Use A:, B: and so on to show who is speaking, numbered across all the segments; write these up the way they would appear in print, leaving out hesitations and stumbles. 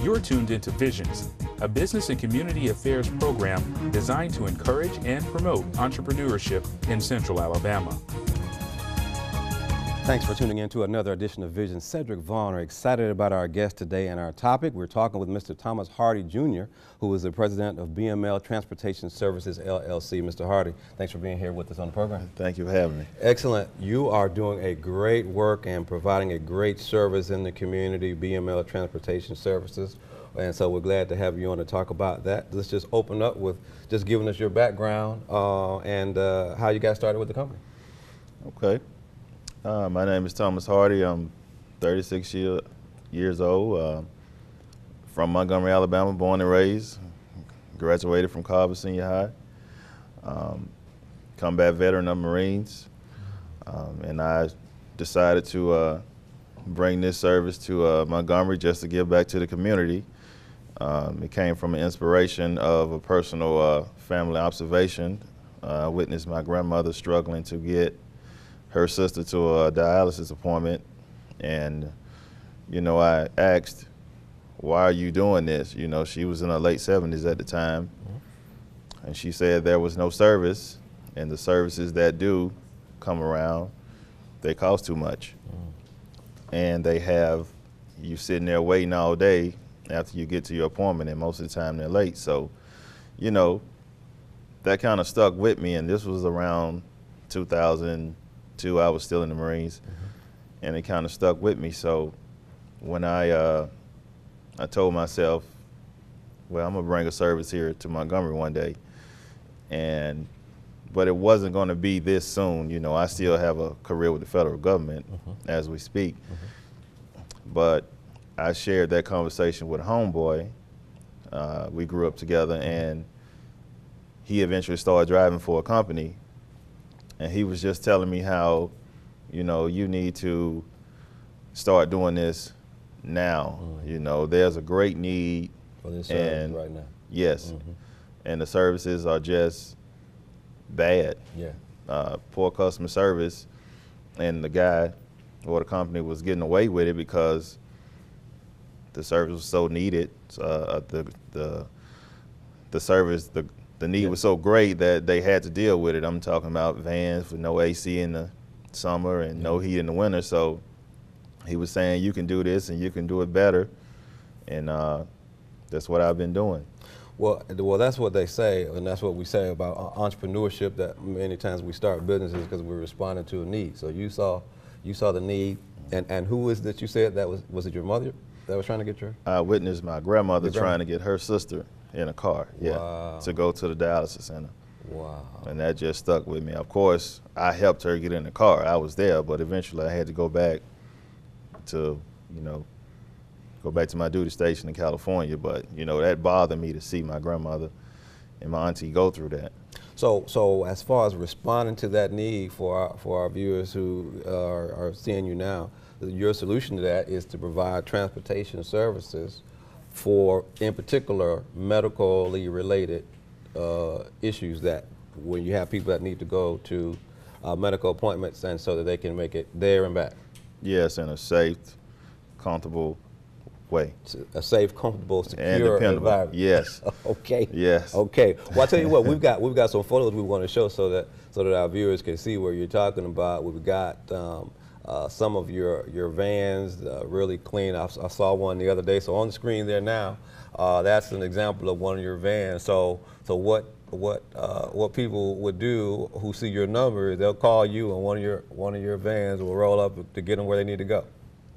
A: You're tuned into Visions, a business and community affairs program designed to encourage and promote entrepreneurship in Central Alabama.
B: Thanks for tuning in to another edition of Vision. Cedric Vaughn are excited about our guest today and our topic. We're talking with Mr. Thomas Hardy Jr., who is the president of BML Transportation Services, LLC. Mr. Hardy, thanks for being here with us on the program.
C: Thank you for having me.
B: Excellent. You are doing a great work and providing a great service in the community, BML Transportation Services. And so we're glad to have you on to talk about that. Let's just open up with just giving us your background and how you got started with the company.
C: Okay. My name is Thomas Hardy. I'm 36 years old, from Montgomery, Alabama, born and raised. Graduated from Carver Senior High. Combat veteran of Marines. And I decided to bring this service to Montgomery just to give back to the community. It came from an inspiration of a personal family observation. I witnessed my grandmother struggling to get her sister to a dialysis appointment, and I asked, why are you doing this? She was in her late 70s at the time, and she said there was no service, and the services that do come around, they cost too much. And they have you sitting there waiting all day after you get to your appointment, and most of the time they're late. So, that kind of stuck with me, and this was around 2002. I was still in the Marines, and it kind of stuck with me. So when I told myself, well, I'm gonna bring a service here to Montgomery one day, but it wasn't gonna be this soon. I still have a career with the federal government as we speak. But I shared that conversation with a homeboy. We grew up together, and he eventually started driving for a company. And he was just telling me how, you need to start doing this now. There's a great need
B: for this service right now.
C: Yes. And the services are just bad.
B: Yeah.
C: Poor customer service. And the guy or the company was getting away with it because the service was so needed. The service, the need was so great that they had to deal with it. I'm talking about vans with no AC in the summer and no heat in the winter. So he was saying, you can do this and you can do it better. And that's what I've been doing.
B: Well, that's what they say, and that's what we say about entrepreneurship, that many times we start businesses because we're responding to a need. So you saw the need, and who is that you said that was it your mother that was trying to get your?
C: I witnessed my grandmother trying to get her sister in a car, to go to the dialysis center.
B: Wow. And
C: that just stuck with me. Of course, I helped her get in the car. I was there, but eventually I had to go back to, my duty station in California. But, that bothered me to see my grandmother and my auntie go through that.
B: So as far as responding to that need for our viewers who are seeing you now, your solution to that is to provide transportation services for, in particular, medically related issues, that when you have people that need to go to medical appointments, and so that they can make it there and back.
C: Yes, in a safe, comfortable way.
B: A safe, comfortable, secure
C: and dependable
B: environment.
C: Yes.
B: Okay.
C: Yes.
B: Okay. Well, I tell you what, we've got some photos we want to show so that our viewers can see what you're talking about. We've got some of your vans really clean. I saw one the other day. So on the screen there now, that's an example of one of your vans. So what people would do who see your number, they'll call you, and one of your vans will roll up to get them where they need to go.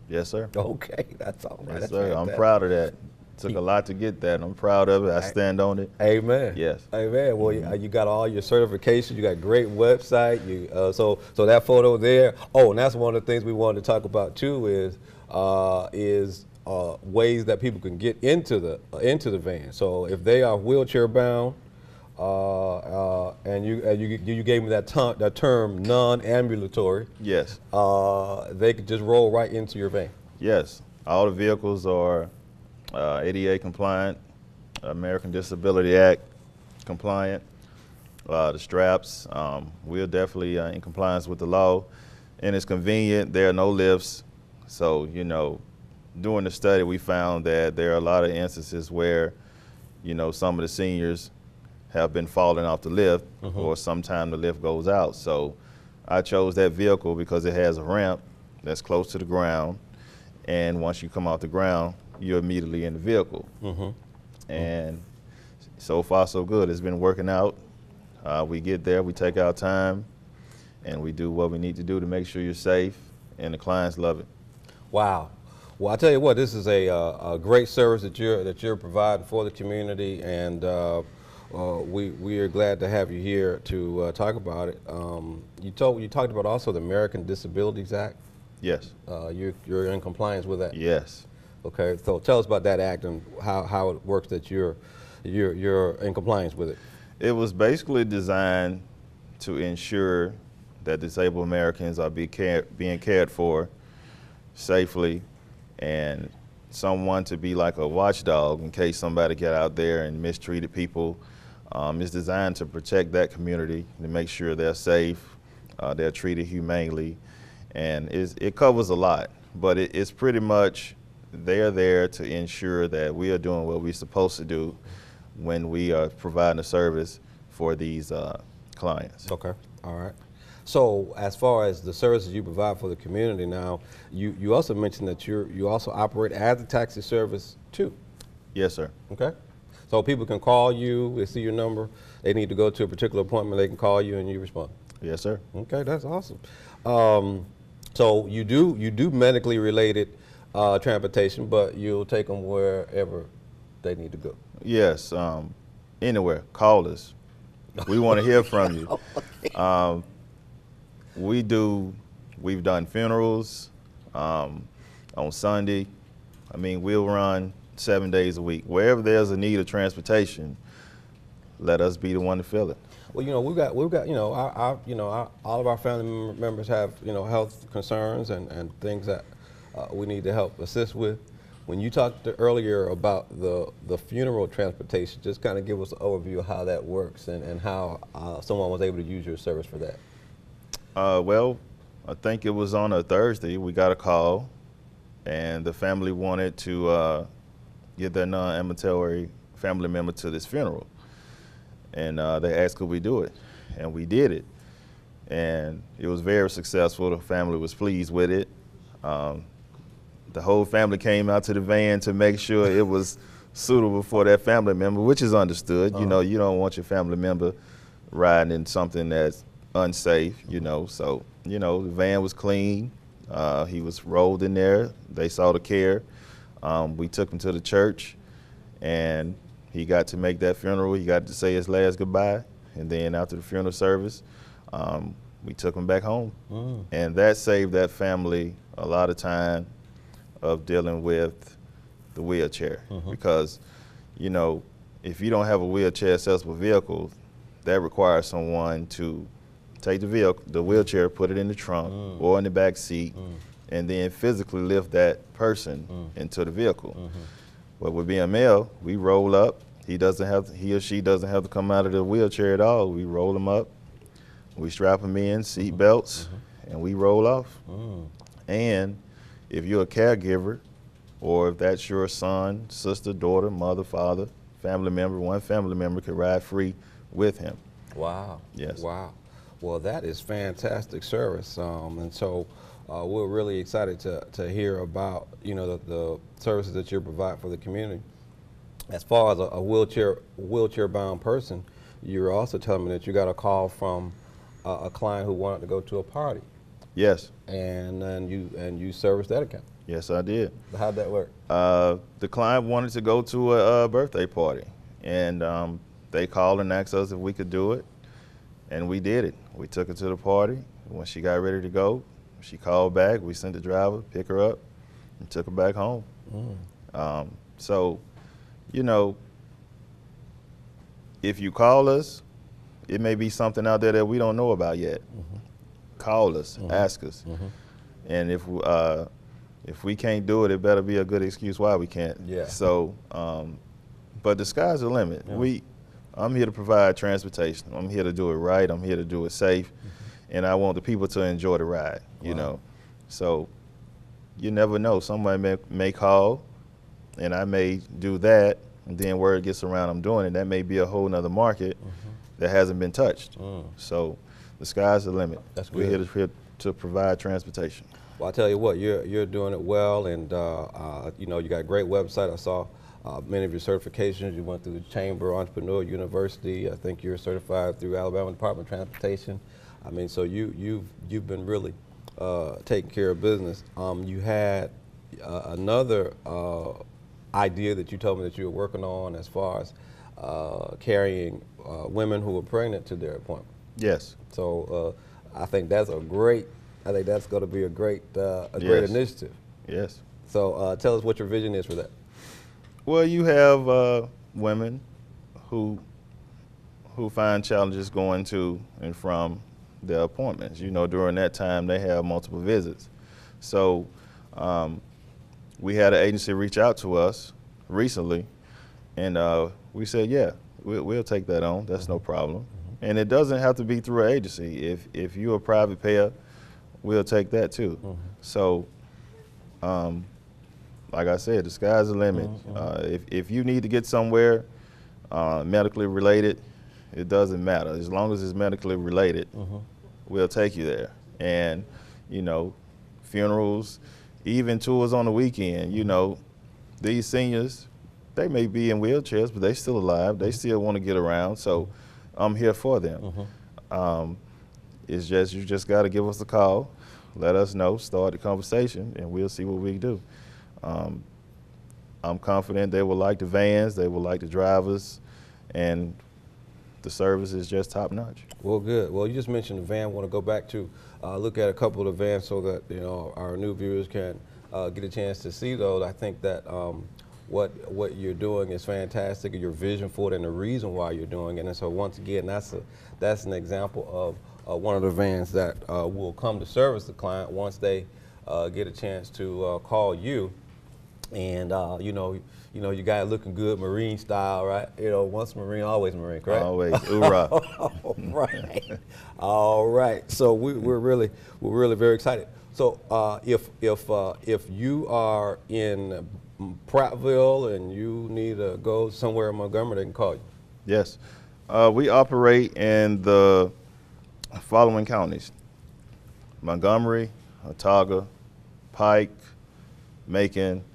C: Yes, sir.
B: Okay, that's all right.
C: Yes,
B: That's
C: sir.
B: fantastic.
C: I'm proud of that. Took a lot to get that. I'm proud of it. I stand on it.
B: Amen.
C: Yes.
B: Amen. Well, you got all your certifications. You got a great website. So that photo there. Oh, and that's one of the things we wanted to talk about too is ways that people can get into the van. So if they are wheelchair bound, and you gave me that term non-ambulatory.
C: Yes.
B: They could just roll right into your van.
C: Yes. All the vehicles are ADA compliant, American Disability Act compliant. The straps, we're definitely in compliance with the law, and it's convenient. There are no lifts, so doing the study, we found that there are a lot of instances where, you know, some of the seniors have been falling off the lift, or sometime the lift goes out. So I chose that vehicle because it has a ramp that's close to the ground, and once you come off the ground, you're immediately in the vehicle. And so far so good. It's been working out. We get there, we take our time, and we do what we need to do to make sure you're safe, and the clients love it.
B: Wow. Well, I tell you what, this is a great service that you're providing for the community, and we are glad to have you here to talk about it. You talked about also the American Disabilities Act.
C: Yes.
B: You're in compliance with that.
C: Yes.
B: Okay. So tell us about that act and how it works that you're in compliance with it.
C: It was basically designed to ensure that disabled Americans are being cared for safely, and someone to be like a watchdog in case somebody get out there and mistreated people. It's designed to protect that community, to make sure they're safe, they're treated humanely, and it covers a lot, but it's pretty much they're there to ensure that we are doing what we're supposed to do when we are providing a service for these clients.
B: Okay. All right. So as far as the services you provide for the community now, you also mentioned that you also operate as a taxi service too.
C: Yes, sir.
B: Okay. So people can call you, they see your number, they need to go to a particular appointment, they can call you and you respond.
C: Yes, sir.
B: Okay, that's awesome. So you do medically related transportation, but you'll take them wherever they need to go.
C: Yes, anywhere, call us. We want to hear from you. We've done funerals on Sunday. I mean, we'll run 7 days a week. Wherever there's a need of transportation, let us be the one to fill it.
B: Well, you know, we've got, all of our family members have, health concerns and things that we need to help assist with. When you talked earlier about the funeral transportation, just kind of give us an overview of how that works and how someone was able to use your service for that.
C: Well, I think it was on a Thursday, we got a call, and the family wanted to get their non-ambulatory family member to this funeral. And they asked could we do it, and we did it. And it was very successful. The family was pleased with it. The whole family came out to the van to make sure it was suitable for that family member, which is understood. You know, you don't want your family member riding in something that's unsafe, So, the van was clean. He was rolled in there. They saw the care. We took him to the church, and he got to make that funeral. He got to say his last goodbye. And then after the funeral service, we took him back home. And that saved that family a lot of time of dealing with the wheelchair. Because, if you don't have a wheelchair accessible vehicle, that requires someone to take the wheelchair, put it in the trunk or in the back seat, and then physically lift that person into the vehicle. But with BML, we roll up. He or she doesn't have to come out of the wheelchair at all. We roll them up, we strap them in, seat belts, and we roll off. And if you're a caregiver, or if that's your son, sister, daughter, mother, father, family member, one family member could ride free with him.
B: Wow.
C: Yes.
B: Wow. Well, that is fantastic service, and so we're really excited to hear about the services that you provide for the community. As far as a wheelchair bound person, you're also telling me that you got a call from a client who wanted to go to a party.
C: Yes.
B: And then you serviced that account.
C: Yes, I did.
B: How'd that work?
C: The client wanted to go to a birthday party, and they called and asked us if we could do it, and we did it. We took her to the party. When she got ready to go, she called back. We sent the driver, pick her up, and took her back home. So, if you call us, it may be something out there that we don't know about yet. Call us, ask us, and if we can't do it, it better be a good excuse why we can't.
B: Yeah.
C: So, but the sky's the limit.
B: Yeah.
C: I'm here to provide transportation. I'm here to do it right. I'm here to do it safe, and I want the people to enjoy the ride. You know, so you never know. Somebody may call, and I may do that, and then word gets around I'm doing it. That may be a whole nother market that hasn't been touched. So the sky's the limit.
B: That's
C: We're
B: good.
C: here to provide transportation.
B: Well, I tell you what, you're doing it well, and you know, you got a great website. I saw many of your certifications. You went through the Chamber Entrepreneur University. I think you're certified through Alabama Department of Transportation. I mean, so you've been really taking care of business. You had another idea that you told me that you were working on as far as carrying women who were pregnant to their appointment.
C: Yes.
B: So I think that's a great. I think that's going to be a great great
C: Yes.
B: initiative.
C: Yes.
B: So tell us what your vision is for that.
C: Well, you have women who find challenges going to and from their appointments. You know, during that time they have multiple visits. So we had an agency reach out to us recently, and we said, yeah, we'll take that on. That's no problem. And it doesn't have to be through an agency. If you're a private payer, we'll take that too. So, like I said, the sky's the limit. If you need to get somewhere medically related, it doesn't matter. As long as it's medically related, we'll take you there. And, you know, funerals, even tours on the weekend, you know, these seniors, they may be in wheelchairs, but they still alive. They still want to get around. So I'm here for them. It's just, you just got to give us a call, let us know, start the conversation, and we'll see what we can do. I'm confident they will like the vans, they will like the drivers, and the service is just top notch.
B: Well, good. Well, you just mentioned the van. I want to go back to look at a couple of the vans so that, you know, our new viewers can get a chance to see those. I think that what you're doing is fantastic, your vision for it and the reason why you're doing it. And so once again, that's an example of one of the vans that will come to service the client once they get a chance to call you. And you got it looking good, Marine style, right? You know, once Marine, always Marine, correct?
C: Always, hoorah.
B: All right, all right. So we're really very excited. So if you are in Prattville and you need to go somewhere in Montgomery, they can call you.
C: Yes. We operate in the following counties: Montgomery, Autauga, Pike, Macon,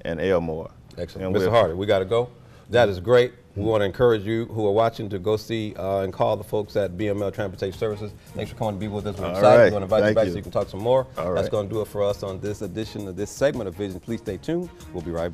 C: and Elmore.
B: Excellent.
C: And
B: Mr. Hardy, we got to go. That is great. We want to encourage you who are watching to go see and call the folks at BML Transportation Services. Thanks for coming to be with us. We're excited.
C: right.
B: We're going to invite you
C: Thank
B: back
C: you.
B: so you can talk some more.
C: All
B: That's
C: right.
B: going to do it for us on this edition of this segment of Vision. Please stay tuned. We'll be right back.